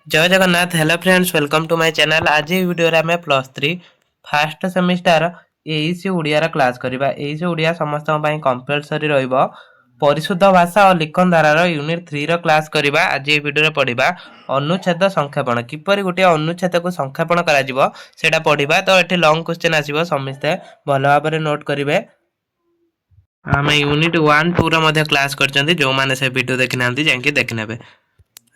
जय Jagannath. Hello friends, welcome to my channel. आज ये वीडियो रे हमें +3 फर्स्ट सेमिस्टर एईसी ओडिया रा क्लास करबा। एईसी ओडिया समस्त पई कंपलसरी रहइबो। परिशुद्ध भाषा और लिखन धारार यूनिट 3 रो क्लास करबा। आज ये वीडियो रे पढिबा अनुच्छेद संक्षेपण, किपरि गोटे अनुच्छेद को संक्षेपण करा जिवो सेटा पढिबा। तो एठी लॉन्ग क्वेश्चन आसीबो, समस्ते भलो भाबरे नोट करिवे। आमे यूनिट 1 2 रो मध्ये क्लास करचंदी, जो माने से वीडियो देखिनांती जांकी देखनेबे।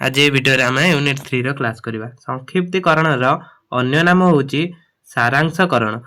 आज ये वीडियो रे आमे यूनिट 3 रो क्लास करबा। संक्षिप्तीकरण रो अन्य नाम होची सारांशकरण।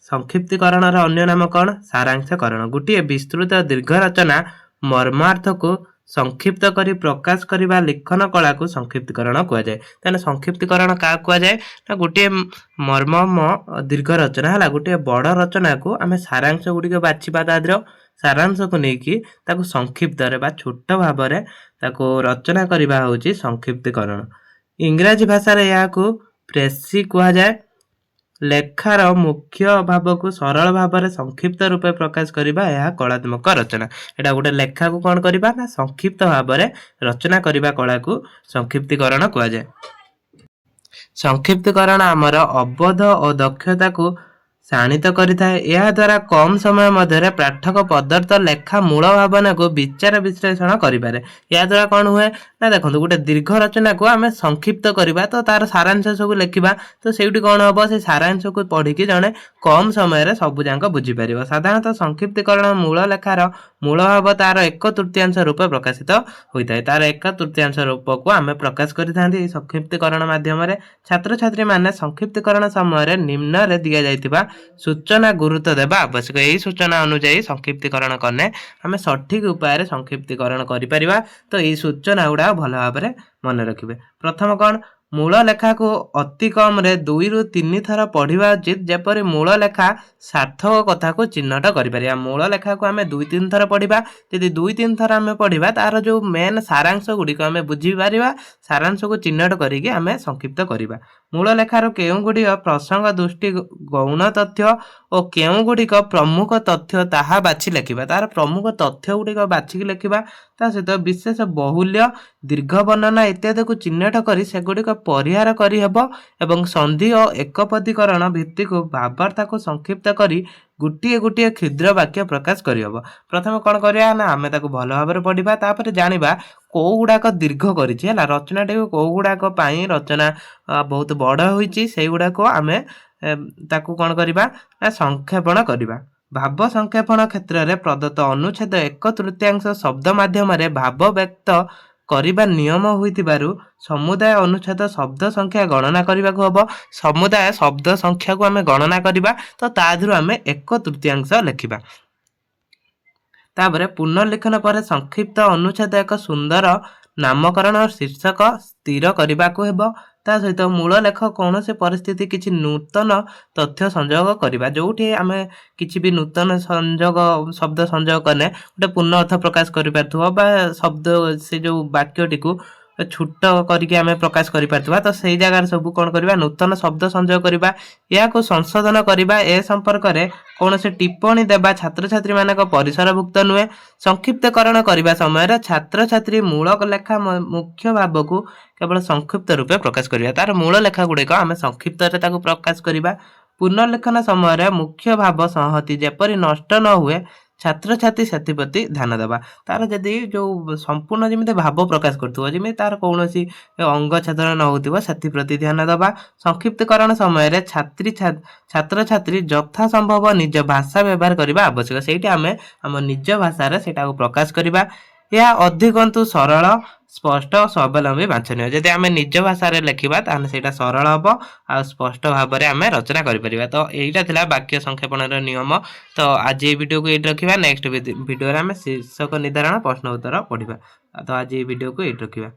संक्षिप्तीकरण रो अन्य नाम कोन? सारांशकरण। गुटी विस्तृत दीर्घ रचना मर्मार्थ को संक्षिप्त करी प्रकाश करबा लिखन कला को संक्षिप्तीकरण कुआ जाय। तने संक्षिप्तीकरण का कुआ जाय ना गुटी मर्मम दीर्घ रचना हला, गुटी बड़ रचना को आमे सारांश गुडी के बाछिबा। दाद्र सारांश को नेकी ताको संक्षिप्त रे बा छोट भाबरे ताको रचना करबा होची संक्षिप्तीकरण। इंग्रजी भाषा रे या को प्रेसी कुआ जाय। लेखार मुख्य भाव को सरल भाव में संक्षिप्त रूपे प्रकाश करबा यह कलात्मक रचना। एटा गोटे लेखा को कौन करबा ना संक्षिप्त भाव में रचना करबा कला को संक्षिप्तीकरण कुआ जाय। संक्षिप्तीकरण आमर अवबोध और दक्षता को शाणित करिथाए। यह द्वारा कम समय मध्य पाठक पदार्थ लेखा मूल भावना को विचार विश्लेषण करिपारे। या द्वारा कौन हुए ना देखो गोटे दीर्घ रचना को आमे संक्षिप्त करबा, तो तार सारांश सब लिखिबा। तो सेउटी कौन हबो, से सारांश को पढ़ी कि जणे कम समय रे सब जांक बुझी परिबो। साधारणतः संक्षिप्तीकरण मूल लेखार मूल भाव तार 1/3 रूप प्रकाशित होइताय। तार 1/3 रूप को आमे प्रकाश करिथांती संक्षिप्तीकरण माध्यम रे। छात्र छात्री माने संक्षिप्तीकरण समय रे निम्न रे दिया जायतिबा सूचना गुरुत्व देबा आवश्यक। यही सूचना अनुसार संक्षिप्तीकरण करने हमें सठिक उपाय संक्षिप्तीकरण करिपरिबा। तो यही सूचना गुड़ा भल भाव में मन रखिए। प्रथम कौन, मूल लेखा को अति कम रे 2 ରୁ 3 थर पढ़िबा उचित, जेपरि मूल लेखा सार्थक कथा को चिन्हट करिपरिया। मूल लेखा को आमे 2-3 थर पढ़िबा। यदि 2-3 थर आमे पढ़िबा तार जो मेन सारांश गुडी को आमे बुझी पारिबा। सारांश को चिन्हट करिके आमे संक्षिप्त करिबा। मूल लेखार केउ गुडी प्रसंग दृष्टि गौण तथ्य और केउ गुडी प्रमुख तथ्य ताहा बाछि लेखिबा। तार प्रमुख तथ्य गुडी बाछि लेखिबा। ता सहित विशेष बहुल्य दीर्घ वर्णना इत्यादि को चिन्हट करी सेगुडी परिहार करी हेबो एवं संधि और एकपदीकरण भित्तिक भावार्थ को संक्षिप्त करी गुटिए गुटिए क्षुद्र वाक्य प्रकाश करी हेबो। प्रथम कोन करिया ना आमे ताको भलो भाबरे पढिबा, तापर जानिबा को गुडाक दीर्घ करिछि हला, रचनाटी को गुडाक पई रचना बहुत बड़ होईछि, सेई गुडाक आमे ताको कोन करिबा ना संक्षेपण करिबा। भाव संक्षेपण क्षेत्र में प्रदत्त अनुच्छेद 1/3 शब्द माध्यम भाव व्यक्त करिबा नियम होइतिबारु समुदाय अनुच्छेद शब्द संख्या गणना करबाक हबो। समुदाय शब्द संख्या को आमे गणना करिबा, तो ताधुरु आमे 1/3 लिखिबा। तापरे पुनर्लिखन पर संक्षिप्त अनुच्छेद एक सुंदर नामकरण और शीर्षक स्थिर करबाक हेबो। ता सहित मूल लेख कौन से परिस्थिति किछि नूतन तथ्य संयोग करबा। जोठी आमे किछि भी नूतन संयोग शब्द संयोग करने गोटे पूर्ण अर्थ प्रकाश करि पारथुवा, बा शब्द से जो वाक्यटी को छुट्ट करके आमे प्रकाश करि पारथुवा। तो सेही जगह सब कोन करबा, नूतन शब्द संयोग करबा, या को संशोधन करबा। ए संपर्क रे कौन से टिप्पणी देबा छात्र छात्री मानक परिसरभुक्त नुहे। संक्षिप्तकरण करबा समय रे छात्र छात्री मूल लेखा मुख्य भाव को केवल संक्षिप्त रूपे प्रकाश करिया। तार मूल लेखा गुडे को आमे संक्षिप्त रे ताको प्रकाश करिबा। पुनर्लेखन समय रे मुख्य भाव संहति जेपरि नष्ट न हुए छात्र छात्री सेति प्रति ध्यान देबा। तार जदि जो संपूर्ण जिमिते भाव प्रकाश करथुवा, जिमि तार कोनोसी अंग छेदन न होतिबा, सेति प्रति ध्यान देबा। संक्षिप्तकरण समय रे छात्र छात्री यथा संभव निज भाषा व्यवहार करबा आवश्यक। सेठी आमे हम निज भाषा रे सेटा को प्रकाश करबा। या अधिकंतु सरल स्पष्ट स्वावलंबी वांछनीय। जदि आमे निज भाषा रे लिखिबा ताने सेटा सरल हबो आ स्पष्ट भाव रे आमे रचना करि परिबा। तो एइटा थिला वाक्य संक्षेपण रे नियम। तो आज ए वीडियो को एट रखिबा। नेक्स्ट वीडियो रे आमे शीर्षक निर्धारण प्रश्न उत्तर पढिबा। तो आज ए वीडियो को एट रखिबा।